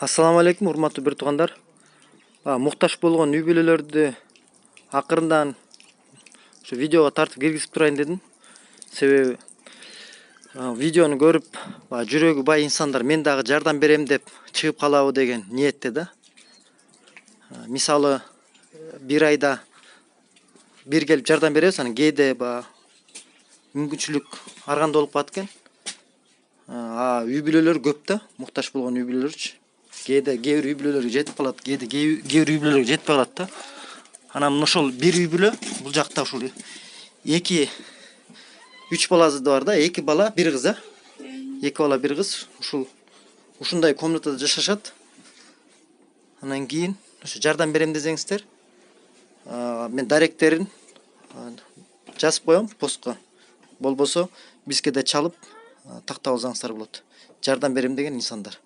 Assalamu алейкум, урматтуу бир туугандар. Муктаж болгон үй бүлөлөрдү акырындан ушу видеого тартып киргизип турайын дедим. Себеби видеону көрүп, жүрөгү бай инсандар мен дагы жардам берем деп чыгып калабы деген ниетте да. Мисалы, бир айда бир келип жардам беребиз, анан кээде мүмкүнчүлүк ар кандай болуп калат экен. Үй бүлөлөр көп да, муктаж болгон үй бүлөлөрчү. Кээде кээ бир үй бүлөлөргө жетип калат, кээде кээ бир үй бүлөлөргө жетпей калат да. Анан ошол бир үй бүлө бул жакта ушул 2-3 баласы да бар да, 2 бала, 1 кыз, 2 бала, 1 кыз ушундай комнатада жашашат. Анан кийин ошо жардам берем десеңиздер, мен даректерин жазып коем постко. Болбосо бизге да чалып тактап алсаңыздар болот. Жардам берем деген инсандар.